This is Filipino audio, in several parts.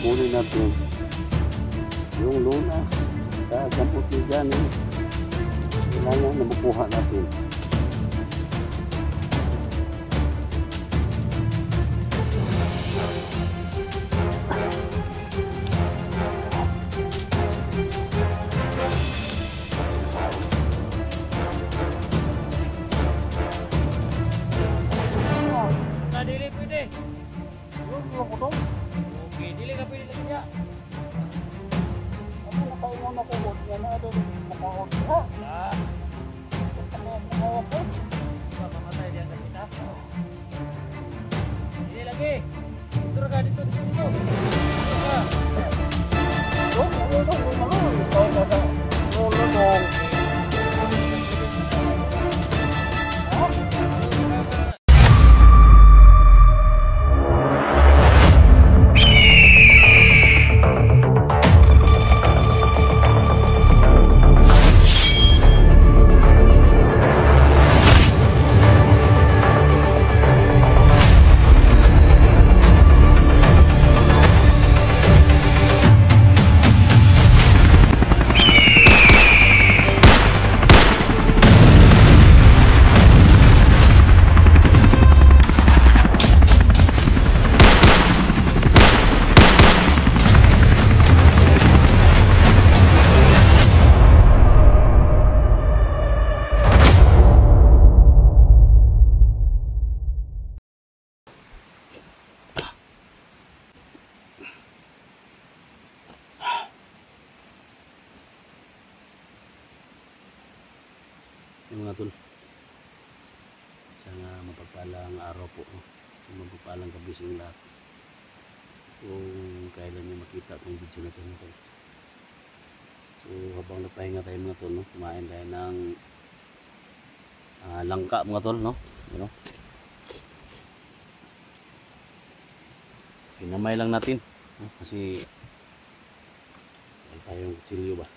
kunin natin yung luna sa samput ni Johnny. Kailangan na makuha natin. Dili pwede. Yung kutong? Okay, dili ka pwede lang niya. Ano nakaingon ako mo? Yan na doon. Nakawag ka. Ah, Nakawag ka. mamatay diyan sa kita. Dili lagi. Dito ka dito. Dito ka. Yung mga tol, isang mapagpalang araw po, mapagpalang kabising lahat kung kailan nyo makita itong video na ito mga tol. So habang nagpahinga tayo mga tol, kumain tayo ng langka mga tol, no? You know? Pinamay lang natin, no? Kasi wala tayong kutsilyo ba.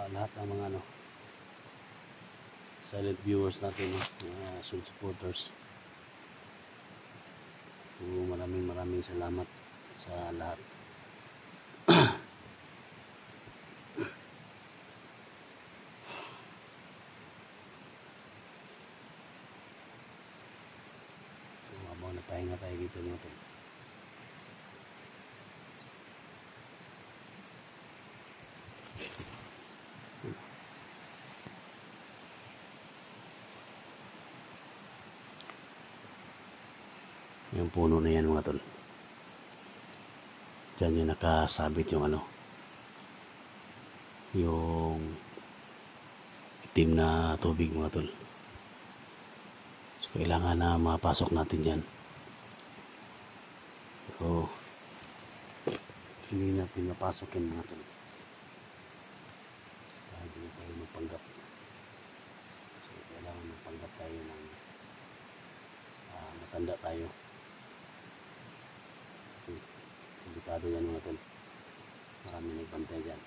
Lahat ng mga silent viewers natin, mga soul supporters, so, maraming salamat sa lahat. So habang napahinga tayo dito mga tol, yung puno na yan mga tol, dyan yung nakasabit yung yung itim na tubig mga tol. So kailangan na mapasok natin dyan. So hindi natin mapasok yan mga tol, hindi na tayo mapanggap. So kailangan mapanggap tayo ng matanda tayo. Delikado yan mga tol, marami nagbantay dyan.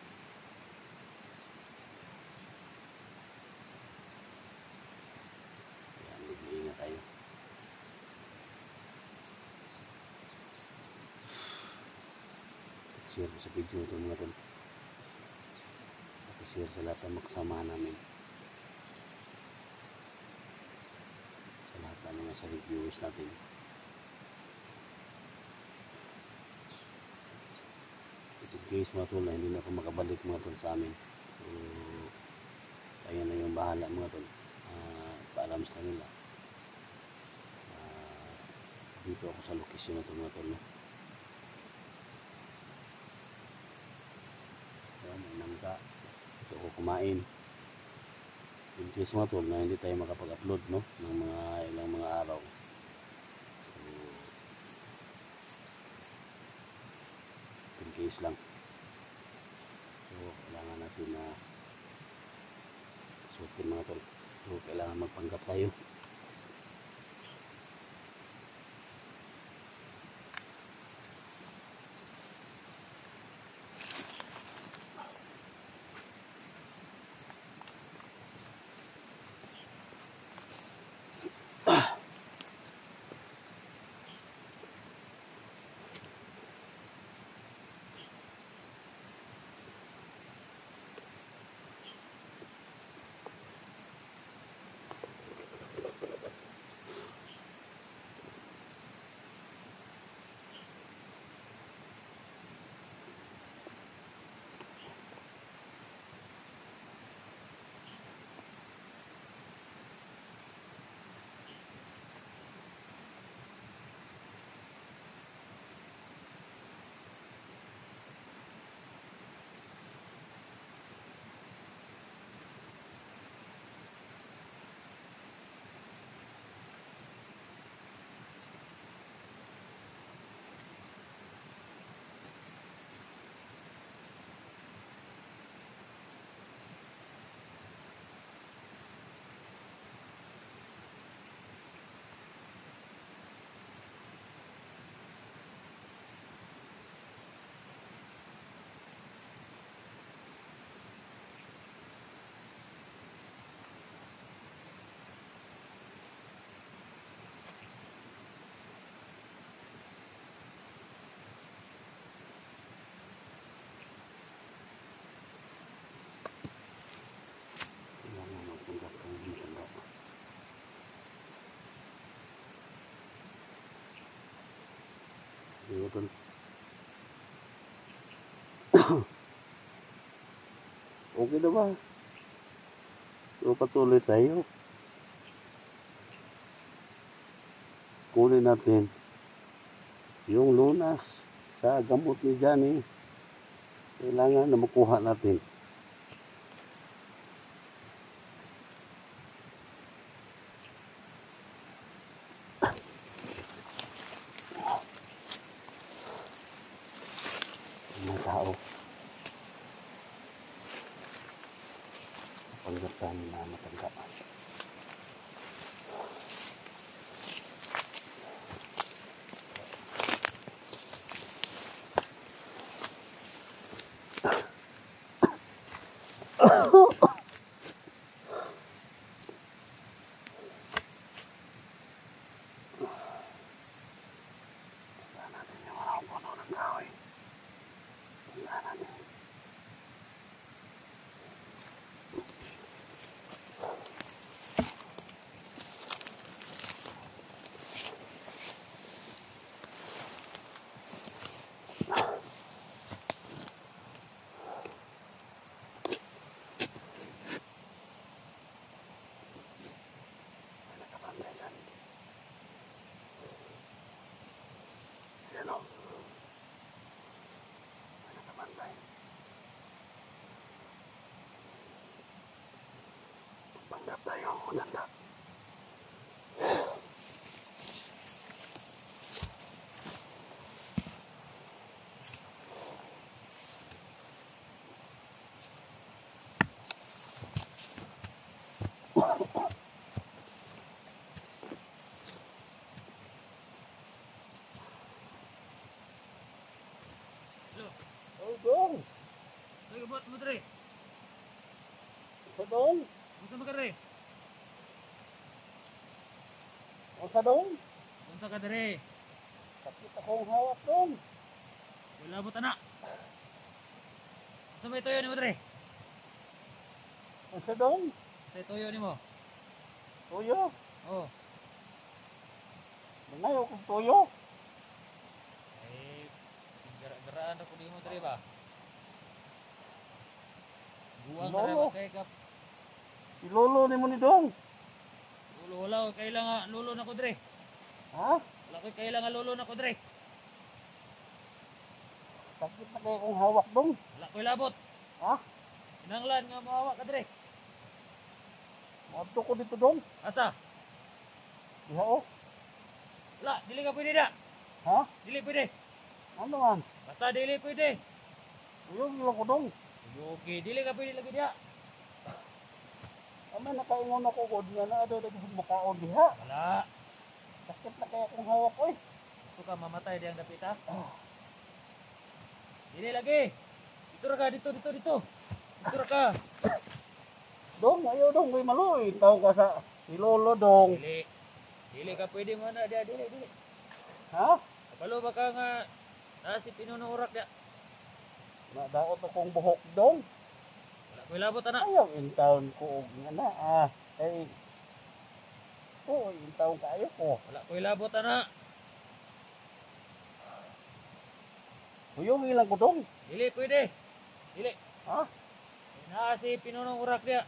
Kaya mag-iingat tayo. Share ko sa video ito mga tol, share sa lahat ng makasama namin, sa lahat ng mga silent viewers natin. Guys mga tol, hindi na ako makabalik mga tol sa amin. So kaya na yung bahala mga tol. Paalam sa kanila. Dito ako sa location na ito mga tol. May nangka. Dito ako kumain. In case mga tol na hindi tayo makapag-upload, no, ng mga ilang mga araw. So in case lang. So natin na sukin mga tol. So kailangan magpanggap tayo. Kailangan magpanggap tayo ng tanda. Sige tol. Okay na ba? So patuloy tayo. Kunin natin yung lunas sa gamot ni Johnny. Kailangan na makuha natin. Mga tao. Panggap tayo na matanda. Tandaan natin yung mga puno ng kahoy. Tandaan natin. May nakabantay dyan. Yan o. May nakabantay. Panggap tayo. Maganda. Hello. Oh, dong. Ay, buat mo dre. Sa dong. Unsa ba ka dre? O sa dong. Unsa ka dre? Sakit akong hawak dong. Wala mo tana. Unsa may toyo nimo dre? O sa dong. Say toyo nimo. Tuyo. Oh. Nangayo kong tuyo. Ay, gara-garaan ako nimo dre ba? Buwang na Lolo. ra kay kap. Ilolo ni mo ni dong. Lulo wala ko kailangan lulo na ko dre. Ha? Wala ko kailangan lulo na ko dre. Sakit na kayo kong hawak dong. Wala ko labot. Ha? Inanglan nga mahawa ka dre. Madto ko dito dong. Asa? Diha o. Wala, dili ka pwede da. Ha? Dili pwede. Ano man? Basta dili pwede. Tuyo nila ko dong. Okay, dili ka pwede lagi diha. Ama nakaingon ako kod nga na daw daghang makaon diha. Wala. Sakit na kaya kung hawak oy. Gusto ka mamatay diyang dapit ha? Dili lagi. Dito ra ka, dito. Dito ra ka. Dong, ayo dong, may maloy. Tao ka sa ilolo dong. Dili. Dili ka pwede mo na diha, dili. Ha? Kapalo ba ka nga si Pinunong Urak diha? Nadaot akong buhok dong. Wala ko ilabot ana. Ayaw in town ko og nga na Ay. Oo, in town kayo ko. Wala ko ilabot ana. Uyong ilang ko dong. Dili pwede. Dili. Ha? Si Pinunong Urak diha.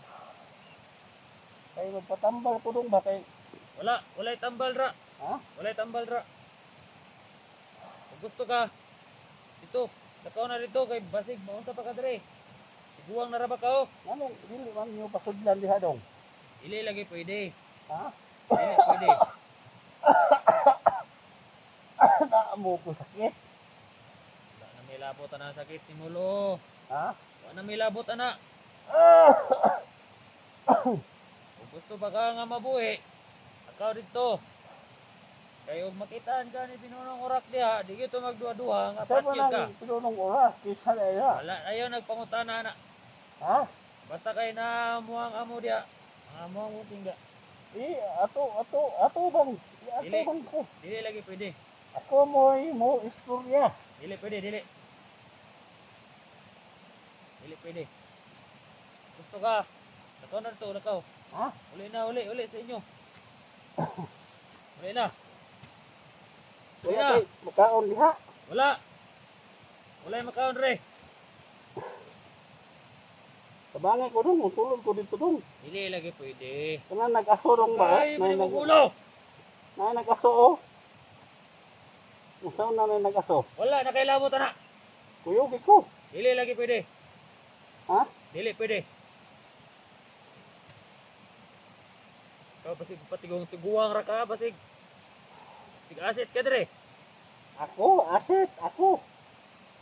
Kay magpatambal ko dong ba kay Walay tambal ra. ha? Walay tambal ra. Kung gusto ka, dito. Lakaw na dito kay basig maunsa pa ka dire. Siguang na ra ba ka oh? Ano, dili man niyo pasudlan diha dong. Dili lagi pwede. Ha? Dili pwede. Naamo ko sakit. Wala na may labot ana sakit ni mulo. Ha? Wala na may labot ana. Kung gusto ba ka nga mabuhi, akaw dito. Kayo makitaan ka ni Pinunong Urak diha, di gito magduha-duha nga Sa patkid ka. nang pinunong oras kisa na iya. Wala ayo nagpangutana na. Ha? Basta kay na muang amo diha. Mga muang uting Ato bang. Ato Dili. bang ko. Dili lagi pwede. Ako mo istorya. Dili pwede, dili. Dili pwede. Gusto ka? Lakaw na dito, lakaw. Ha? Uli sa inyo. Uli na. Wala Kaya. kay makaon diha. Wala. Wala yung makaon re. Tabangay ko dong, tulog ko dito dong. Dili lagi pwede. Kana nag-aso dong ba? Ay, may magulo. Nag-aso oh. Usaw na nag-aso. Wala, nakailabot na. Kuyog ko. Dili lagi pwede. Ha? Dili pwede. Ikaw basig tiguang ra ka, basig. Asit ka dire. Ako, ako.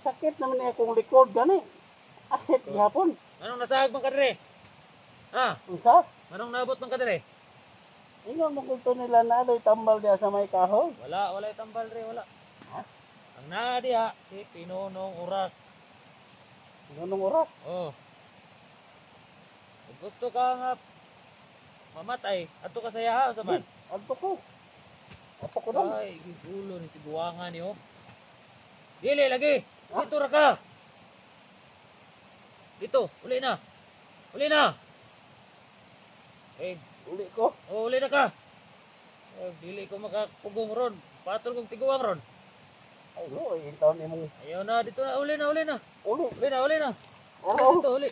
Sakit naman niya akong likod gani. Asit gihapon. Anong nasahag man ka dire? Ha? Unsa? Anong nabot man ka dire? Ingon mo kulto nila na doy tambal diha sa may kahoy. Wala yung tambal re, wala. Ha? Ang naa diha si Pinunong Urak. Pinunong oras. Oh. Kung gusto ka nga mamatay, ato ka saya ha, saman. Adto ko. Ato ko dong. Ay, gigulo ni tiguangan ni oh. Dili lagi. Dito ra ka. Dito, uli na. Eh, Uli ko. uli na ka. Dili ko makapugong ron. Patol kong tiguang ron. Ay, lo, itaw ni mong Ayaw na, dito na, uli na. uli. Uli na. Araw. Dito, uli.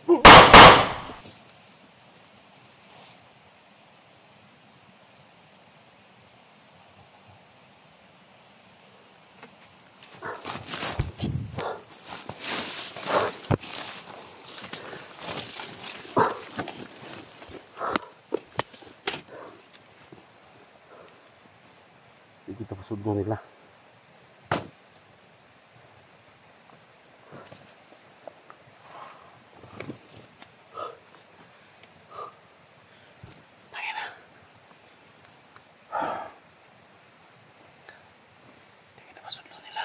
Di kita pasudlo nila. Di kita pasudlo nila.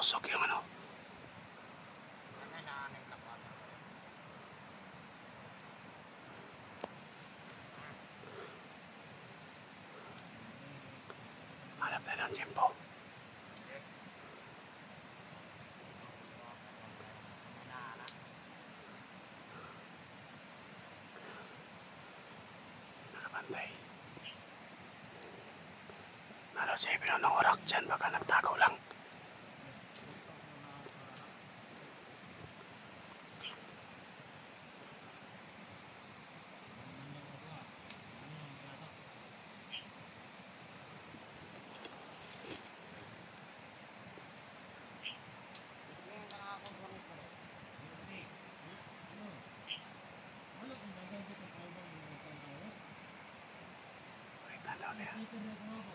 Usok yung ano. Hanap tayo ng Jimbo. Nakabantay. Nalo siya pinunong orak dyan, baka nagtakaw lang. Tanda ulit.